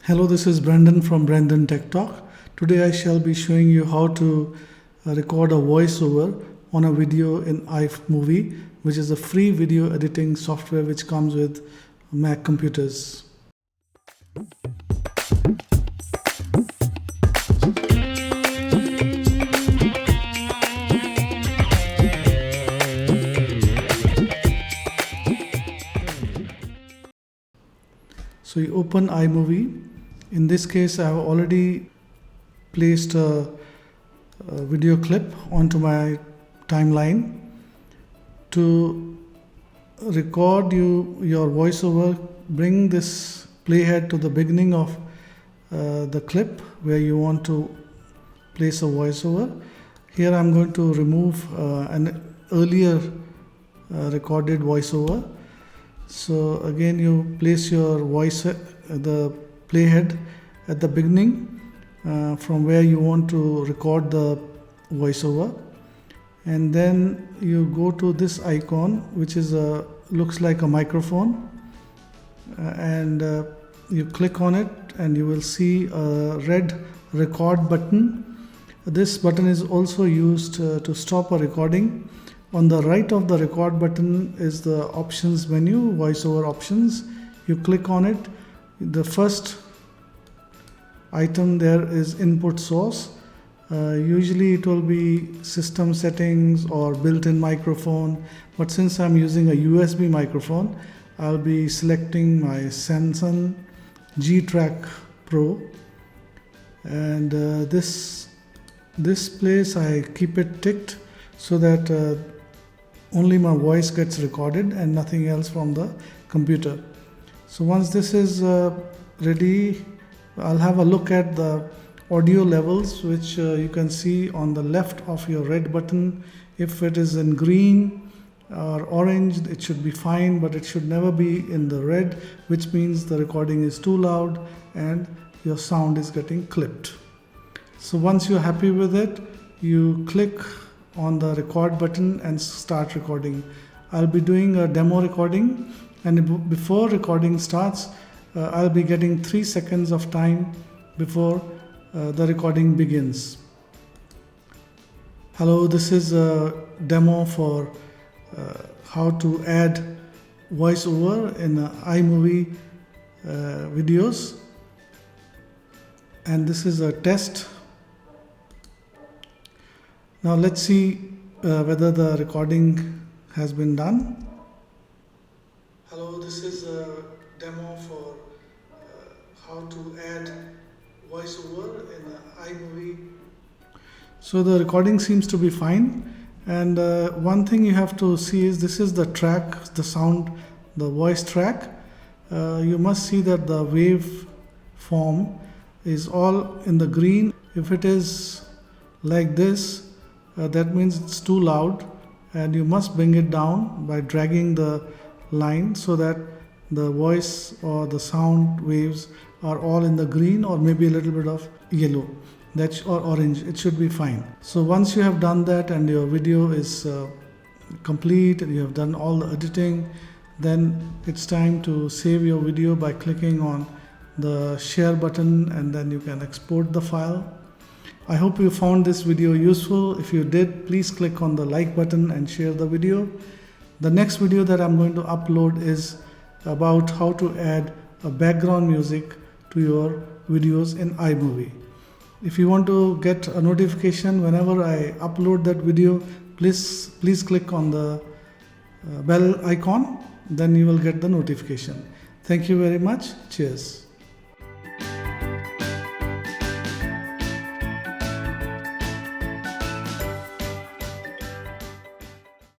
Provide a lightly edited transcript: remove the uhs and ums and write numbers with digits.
Hello, this is Brendan from Brendan Tech Talk. Today I shall be showing you how to record a voiceover on a video in iMovie, which is a free video editing software which comes with Mac computers. So you open iMovie. In this case, I have already placed a video clip onto my timeline. To record your voiceover, bring this playhead to the beginning of the clip where you want to place a voiceover. Here I'm going to remove an earlier recorded voiceover. So again, you place your the playhead at the beginning from where you want to record the voiceover, and then you go to this icon, which is looks like a microphone, and you click on it and you will see a red record button. This button is also used to stop a recording. On the right of the record button is the options menu, voiceover options. You click on it. The first item there is input source. Usually it will be system settings or built-in microphone, but since I'm using a USB microphone, I'll be selecting my Samsung G-Track Pro, and this place I keep it ticked so that only my voice gets recorded and nothing else from the computer. So once this is ready, I'll have a look at the audio levels, which you can see on the left of your red button. If it is in green or orange, it should be fine, but it should never be in the red, which means the recording is too loud and your sound is getting clipped. So once you're happy with it, you click on the record button and start recording. I'll be doing a demo recording, and before recording starts, I'll be getting 3 seconds of time before the recording begins. Hello, this is a demo for how to add voiceover in iMovie videos, and this is a test. Now let's see whether the recording has been done. Hello, this is a demo for how to add voiceover in iMovie. So the recording seems to be fine, and one thing you have to see is this is the track, the sound, the voice track. You must see that the wave form is all in the green. If it is like this, that means it's too loud, and you must bring it down by dragging the line so that the voice or the sound waves are all in the green, or maybe a little bit of yellow or orange. It should be fine. So once you have done that and your video is complete and you have done all the editing, then it's time to save your video by clicking on the share button, and then you can export the file. I hope you found this video useful. If you did, please click on the like button and share the video. The next video that I'm going to upload is about how to add a background music to your videos in iMovie. If you want to get a notification whenever I upload that video, please click on the bell icon, then you will get the notification. Thank you very much. Cheers.